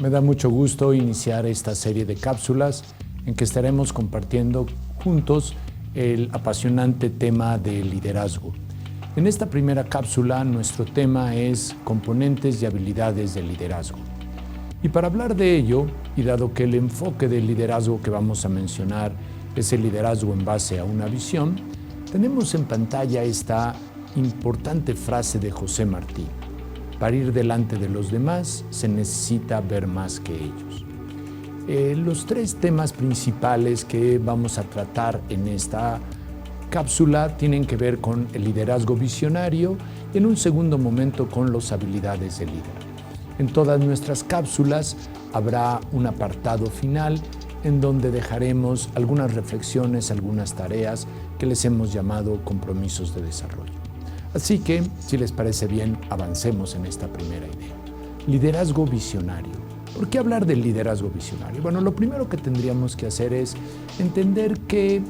Me da mucho gusto iniciar esta serie de cápsulas en que estaremos compartiendo juntos el apasionante tema del liderazgo. En esta primera cápsula, nuestro tema es componentes y habilidades del liderazgo. Y para hablar de ello, y dado que el enfoque del liderazgo que vamos a mencionar es el liderazgo en base a una visión, tenemos en pantalla esta importante frase de José Martí: para ir delante de los demás se necesita ver más que ellos. Los tres temas principales que vamos a tratar en esta cápsula tienen que ver con el liderazgo visionario y en un segundo momento con las habilidades del líder. En todas nuestras cápsulas habrá un apartado final en donde dejaremos algunas reflexiones, algunas tareas que les hemos llamado compromisos de desarrollo. Así que, si les parece bien, avancemos en esta primera idea. Liderazgo visionario. ¿Por qué hablar del liderazgo visionario? Bueno, lo primero que tendríamos que hacer es entender qué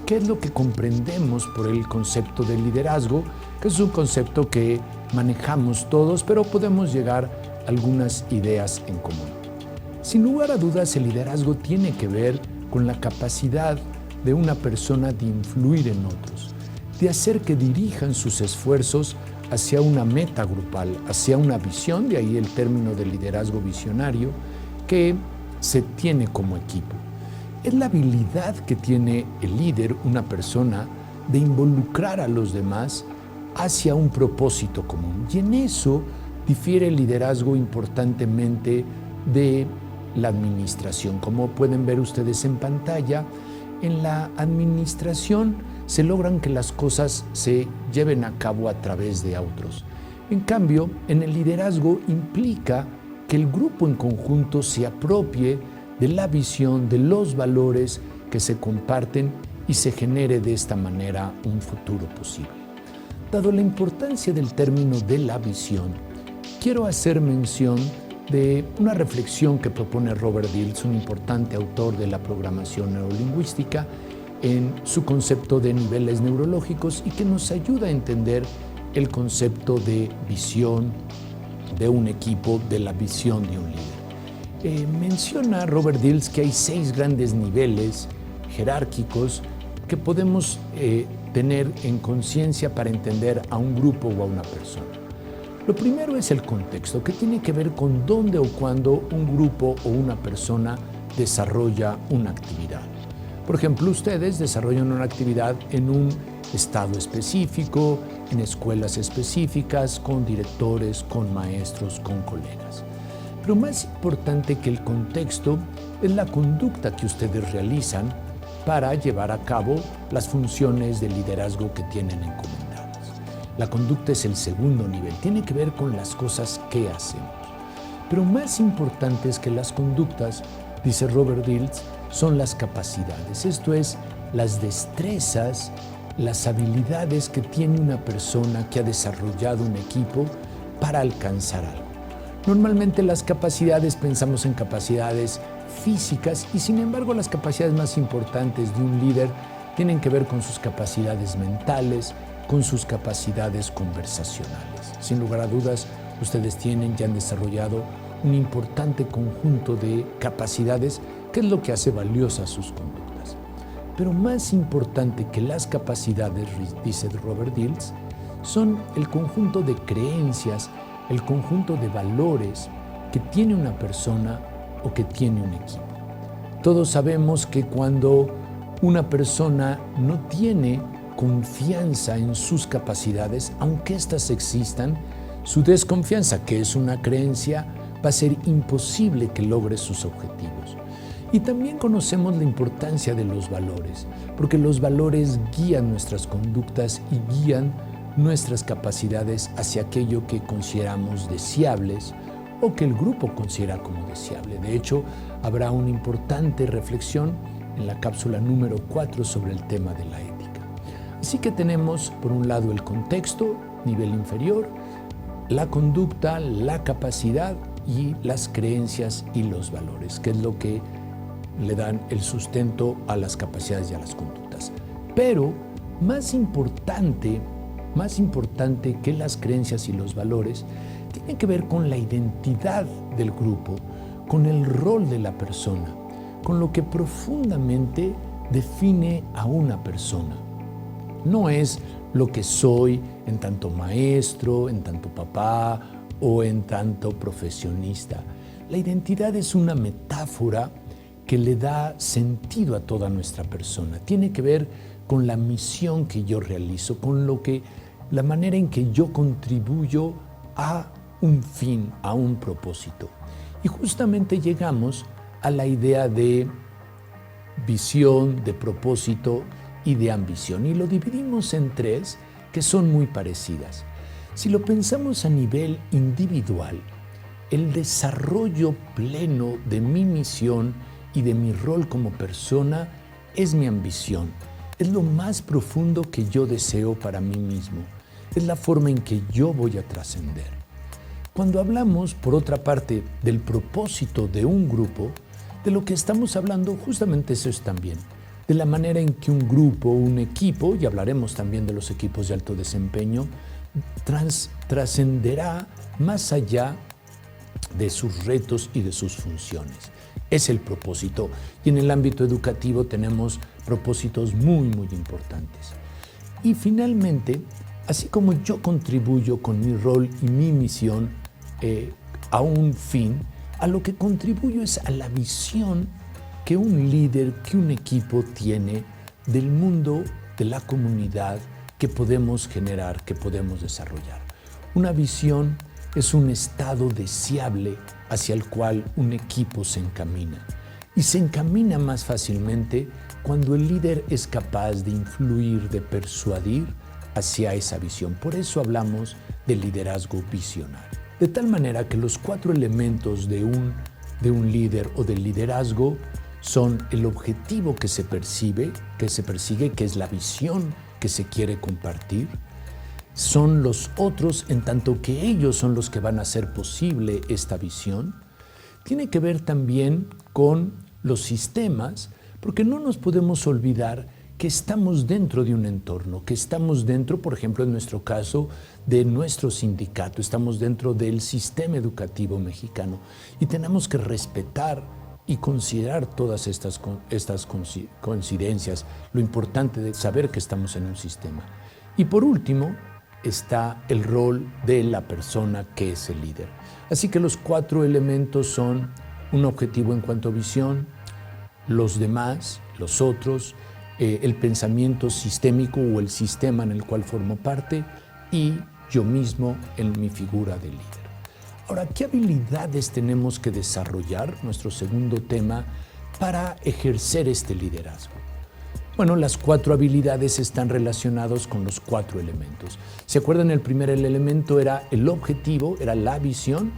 es lo que comprendemos por el concepto de liderazgo, que es un concepto que manejamos todos, pero podemos llegar a algunas ideas en común. Sin lugar a dudas, el liderazgo tiene que ver con la capacidad de una persona de influir en otros, de hacer que dirijan sus esfuerzos hacia una meta grupal, hacia una visión, de ahí el término de liderazgo visionario, que se tiene como equipo. Es la habilidad que tiene el líder, una persona, de involucrar a los demás hacia un propósito común. Y en eso difiere el liderazgo importantemente de la administración. Como pueden ver ustedes en pantalla, en la administración se logran que las cosas se lleven a cabo a través de otros. En cambio, en el liderazgo implica que el grupo en conjunto se apropie de la visión, de los valores que se comparten y se genere de esta manera un futuro posible. Dado la importancia del término de la visión, quiero hacer mención de una reflexión que propone Robert Dilts, un importante autor de la programación neurolingüística, en su concepto de niveles neurológicos y que nos ayuda a entender el concepto de visión de un equipo, de la visión de un líder. Menciona Robert Dilts que hay 6 grandes niveles jerárquicos que podemos tener en conciencia para entender a un grupo o a una persona. Lo primero es el contexto, que tiene que ver con dónde o cuándo un grupo o una persona desarrolla una actividad. Por ejemplo, ustedes desarrollan una actividad en un estado específico, en escuelas específicas, con directores, con maestros, con colegas. Pero más importante que el contexto es la conducta que ustedes realizan para llevar a cabo las funciones de liderazgo que tienen encomendadas. La conducta es el segundo nivel, tiene que ver con las cosas que hacemos. Pero más importantes que las conductas, dice Robert Dilts, son las capacidades, esto es, las destrezas, las habilidades que tiene una persona que ha desarrollado un equipo para alcanzar algo. Normalmente las capacidades, pensamos en capacidades físicas y sin embargo las capacidades más importantes de un líder tienen que ver con sus capacidades mentales, con sus capacidades conversacionales. Sin lugar a dudas, ustedes tienen y han desarrollado un importante conjunto de capacidades que es lo que hace valiosas sus conductas. Pero más importante que las capacidades, dice Robert Dilts, son el conjunto de creencias, el conjunto de valores que tiene una persona o que tiene un equipo. Todos sabemos que cuando una persona no tiene confianza en sus capacidades, aunque éstas existan, su desconfianza, que es una creencia, va a ser imposible que logre sus objetivos. Y también conocemos la importancia de los valores, porque los valores guían nuestras conductas y guían nuestras capacidades hacia aquello que consideramos deseables o que el grupo considera como deseable. De hecho, habrá una importante reflexión en la cápsula número 4 sobre el tema de la ética. Así que tenemos, por un lado, el contexto, nivel inferior, la conducta, la capacidad y las creencias y los valores, que es lo que le dan el sustento a las capacidades y a las conductas. Pero más importante que las creencias y los valores, tiene que ver con la identidad del grupo, con el rol de la persona, con lo que profundamente define a una persona. No es lo que soy en tanto maestro, en tanto papá o en tanto profesionista. La identidad es una metáfora que le da sentido a toda nuestra persona. Tiene que ver con la misión que yo realizo, con la manera en que yo contribuyo a un fin, a un propósito. Y justamente llegamos a la idea de visión, de propósito y de ambición. Y lo dividimos en tres que son muy parecidas. Si lo pensamos a nivel individual, el desarrollo pleno de mi misión y de mi rol como persona es mi ambición. Es lo más profundo que yo deseo para mí mismo. Es la forma en que yo voy a trascender. Cuando hablamos, por otra parte, del propósito de un grupo, de lo que estamos hablando justamente eso es también, de la manera en que un grupo, un equipo, y hablaremos también de los equipos de alto desempeño, trascenderá más allá de sus retos y de sus funciones. Es el propósito. Y en el ámbito educativo tenemos propósitos muy importantes. Y finalmente, así como yo contribuyo con mi rol y mi misión a un fin, a lo que contribuyo es a la visión que un líder, que un equipo tiene del mundo, de la comunidad que podemos generar, que podemos desarrollar. Una visión es un estado deseable hacia el cual un equipo se encamina. Y se encamina más fácilmente cuando el líder es capaz de influir, de persuadir hacia esa visión. Por eso hablamos de liderazgo visionario. De tal manera que los 4 elementos de un líder o del liderazgo son el objetivo que se persigue, que es la visión que se quiere compartir. Son los otros, en tanto que ellos son los que van a hacer posible esta visión. Tiene que ver también con los sistemas, porque no nos podemos olvidar que estamos dentro de un entorno, que estamos dentro, por ejemplo, en nuestro caso, de nuestro sindicato, estamos dentro del sistema educativo mexicano y tenemos que respetar y considerar todas estas coincidencias, lo importante de saber que estamos en un sistema. Y por último, está el rol de la persona que es el líder. Así que los 4 elementos son un objetivo en cuanto a visión, los demás, los otros, el pensamiento sistémico o el sistema en el cual formo parte y yo mismo en mi figura de líder. Ahora, ¿qué habilidades tenemos que desarrollar? Nuestro segundo tema para ejercer este liderazgo. Bueno, las 4 habilidades están relacionadas con los 4 elementos. ¿Se acuerdan? El primer elemento era el objetivo, era la visión.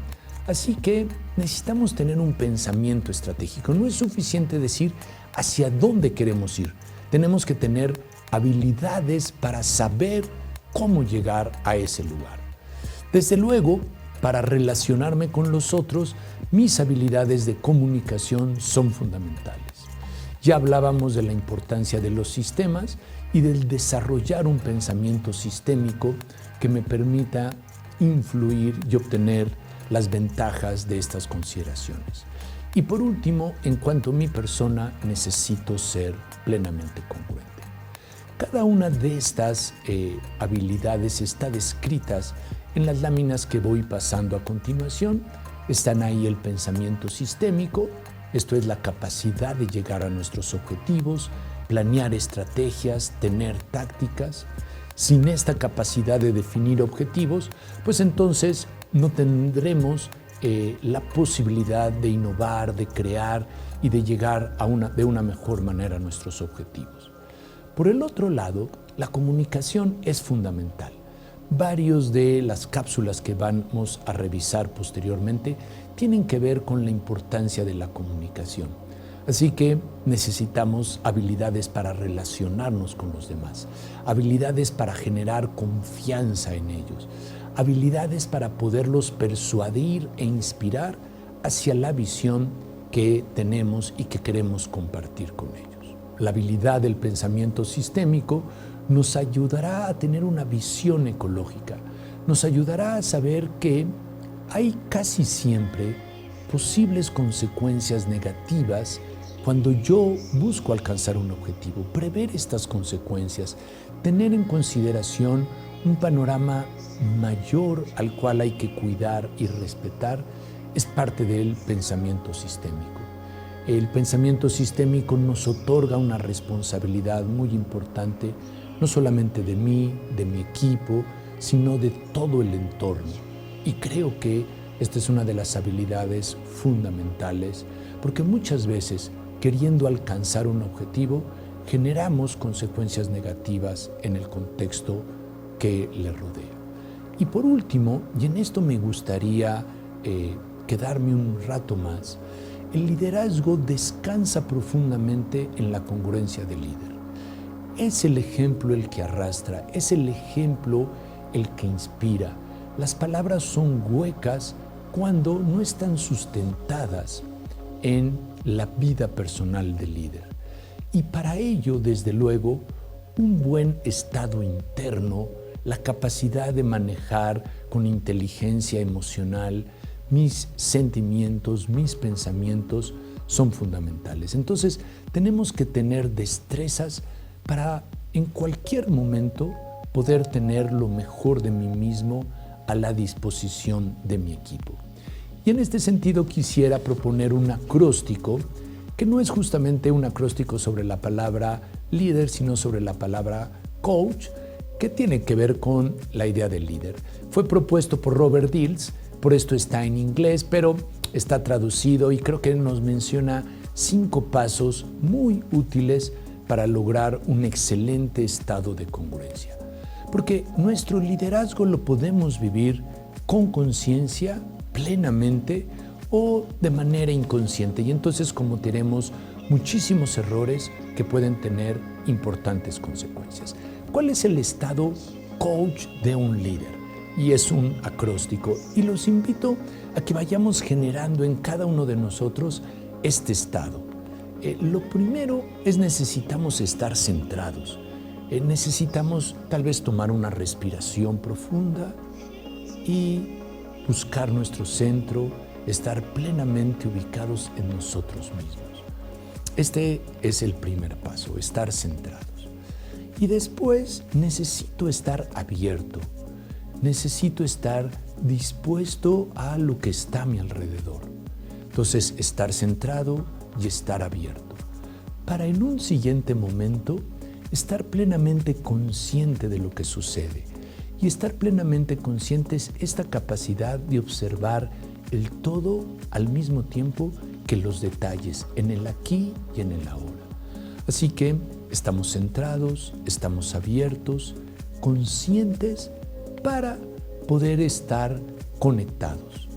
Así que necesitamos tener un pensamiento estratégico. No es suficiente decir hacia dónde queremos ir. Tenemos que tener habilidades para saber cómo llegar a ese lugar. Desde luego, para relacionarme con los otros, mis habilidades de comunicación son fundamentales. Ya hablábamos de la importancia de los sistemas y del desarrollar un pensamiento sistémico que me permita influir y obtener las ventajas de estas consideraciones. Y por último, en cuanto a mi persona, necesito ser plenamente congruente. Cada una de estas habilidades está descritas en las láminas que voy pasando a continuación. Están ahí el pensamiento sistémico, esto es la capacidad de llegar a nuestros objetivos, planear estrategias, tener tácticas. Sin esta capacidad de definir objetivos, pues entonces no tendremos la posibilidad de innovar, de crear y de llegar de una mejor manera a nuestros objetivos. Por el otro lado, la comunicación es fundamental. Varios de las cápsulas que vamos a revisar posteriormente tienen que ver con la importancia de la comunicación. Así que necesitamos habilidades para relacionarnos con los demás, habilidades para generar confianza en ellos, habilidades para poderlos persuadir e inspirar hacia la visión que tenemos y que queremos compartir con ellos. La habilidad del pensamiento sistémico nos ayudará a tener una visión ecológica, nos ayudará a saber que hay casi siempre posibles consecuencias negativas cuando yo busco alcanzar un objetivo. Prever estas consecuencias, tener en consideración un panorama mayor al cual hay que cuidar y respetar, es parte del pensamiento sistémico. El pensamiento sistémico nos otorga una responsabilidad muy importante, no solamente de mí, de mi equipo, sino de todo el entorno. Y creo que esta es una de las habilidades fundamentales, porque muchas veces, queriendo alcanzar un objetivo, generamos consecuencias negativas en el contexto que le rodea. Y por último, y en esto me gustaría quedarme un rato más, el liderazgo descansa profundamente en la congruencia del líder. Es el ejemplo el que arrastra, es el ejemplo el que inspira. Las palabras son huecas cuando no están sustentadas en la vida personal del líder. Y para ello, desde luego, un buen estado interno, la capacidad de manejar con inteligencia emocional mis sentimientos, mis pensamientos, son fundamentales. Entonces, tenemos que tener destrezas para en cualquier momento poder tener lo mejor de mí mismo a la disposición de mi equipo. Y en este sentido quisiera proponer un acróstico que no es justamente un acróstico sobre la palabra líder, sino sobre la palabra coach, que tiene que ver con la idea del líder. Fue propuesto por Robert Dills, por esto está en inglés, pero está traducido y creo que nos menciona 5 pasos muy útiles para lograr un excelente estado de congruencia. Porque nuestro liderazgo lo podemos vivir con conciencia, plenamente o de manera inconsciente. Y entonces cometeremos muchísimos errores que pueden tener importantes consecuencias. ¿Cuál es el estado coach de un líder? Y es un acróstico. Y los invito a que vayamos generando en cada uno de nosotros este estado. Lo primero es necesitamos estar centrados. Necesitamos tal vez tomar una respiración profunda y buscar nuestro centro, estar plenamente ubicados en nosotros mismos. Este es el primer paso, estar centrados. Y después necesito estar abierto, necesito estar dispuesto a lo que está a mi alrededor. Entonces, estar centrado y estar abierto. Para en un siguiente momento, estar plenamente consciente de lo que sucede. Y estar plenamente consciente es esta capacidad de observar el todo al mismo tiempo que los detalles, en el aquí y en el ahora. Así que estamos centrados, estamos abiertos, conscientes para poder estar conectados.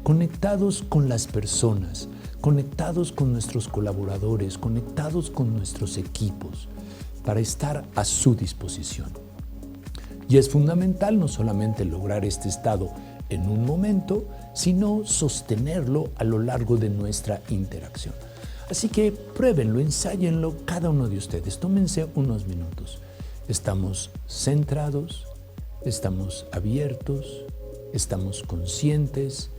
Conectados con las personas, conectados con nuestros colaboradores, conectados con nuestros equipos, para estar a su disposición. Y es fundamental no solamente lograr este estado en un momento, sino sostenerlo a lo largo de nuestra interacción. Así que pruébenlo, ensállenlo cada uno de ustedes. Tómense unos minutos. Estamos centrados, estamos abiertos, estamos conscientes,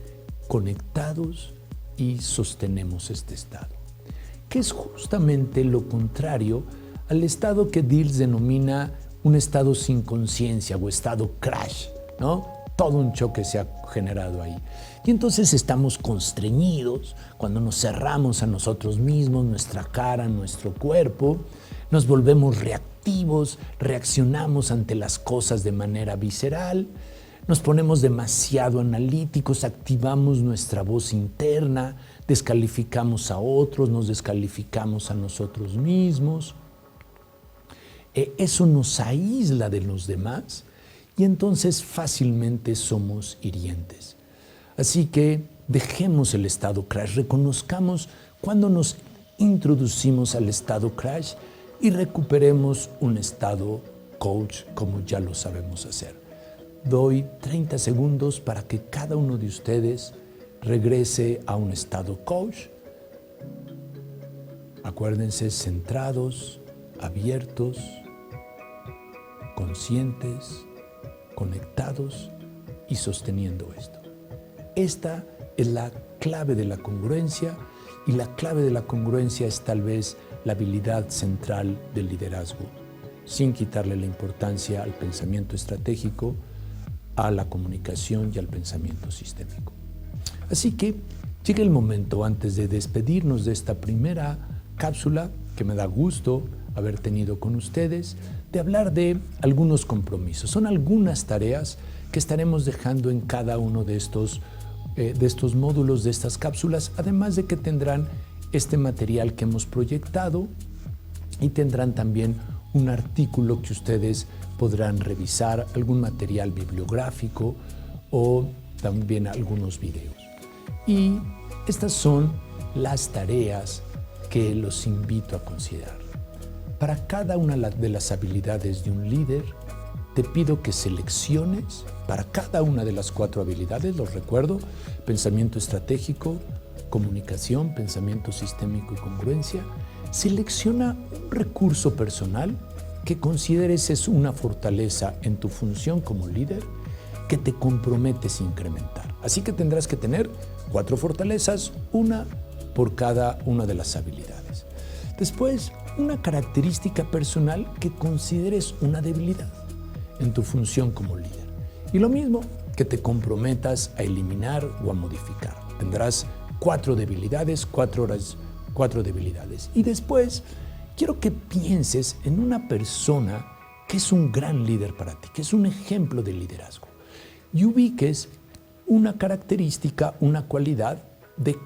conectados y sostenemos este estado, que es justamente lo contrario al estado que Dills denomina un estado sin conciencia o estado crash, ¿no? Todo un choque se ha generado ahí. Y entonces estamos constreñidos cuando nos cerramos a nosotros mismos, nuestra cara, nuestro cuerpo, nos volvemos reactivos, reaccionamos ante las cosas de manera visceral, nos ponemos demasiado analíticos, activamos nuestra voz interna, descalificamos a otros, nos descalificamos a nosotros mismos. Eso nos aísla de los demás y entonces fácilmente somos hirientes. Así que dejemos el estado crash, reconozcamos cuando nos introducimos al estado crash y recuperemos un estado coach como ya lo sabemos hacer. Doy 30 segundos para que cada uno de ustedes regrese a un estado coach. Acuérdense, centrados, abiertos, conscientes, conectados y sosteniendo esto. Esta es la clave de la congruencia, y la clave de la congruencia es tal vez la habilidad central del liderazgo, sin quitarle la importancia al pensamiento estratégico, a la comunicación y al pensamiento sistémico. Así que llega el momento, antes de despedirnos de esta primera cápsula, que me da gusto haber tenido con ustedes, de hablar de algunos compromisos. Son algunas tareas que estaremos dejando en cada uno de estos módulos, de estas cápsulas, además de que tendrán este material que hemos proyectado y tendrán también un artículo que ustedes podrán revisar, algún material bibliográfico o también algunos videos. Y estas son las tareas que los invito a considerar. Para cada una de las habilidades de un líder, te pido que selecciones para cada una de las 4 habilidades, los recuerdo: pensamiento estratégico, comunicación, pensamiento sistémico y congruencia. Selecciona un recurso personal que consideres es una fortaleza en tu función como líder que te comprometes a incrementar. Así que tendrás que tener 4 fortalezas, una por cada una de las habilidades. Después, una característica personal que consideres una debilidad en tu función como líder. Y lo mismo, que te comprometas a eliminar o a modificar. Tendrás 4 debilidades, 4 debilidades. Y después, quiero que pienses en una persona que es un gran líder para ti, que es un ejemplo de liderazgo. Y ubiques una característica, una cualidad de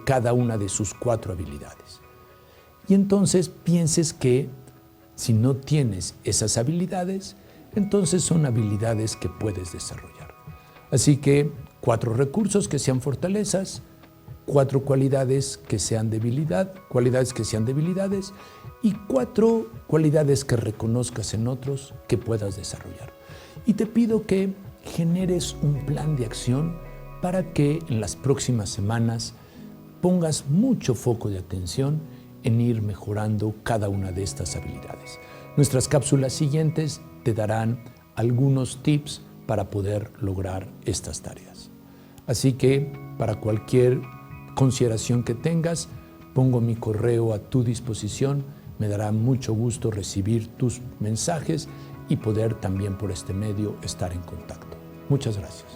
cada una de sus 4 habilidades. Y entonces pienses que si no tienes esas habilidades, entonces son habilidades que puedes desarrollar. Así que 4 recursos que sean fortalezas, 4 cualidades que sean cualidades que sean debilidades, y 4 cualidades que reconozcas en otros que puedas desarrollar. Y te pido que generes un plan de acción para que en las próximas semanas pongas mucho foco de atención en ir mejorando cada una de estas habilidades. Nuestras cápsulas siguientes te darán algunos tips para poder lograr estas tareas. Así que para cualquier consideración que tengas, pongo mi correo a tu disposición. Me dará mucho gusto recibir tus mensajes y poder también por este medio estar en contacto. Muchas gracias.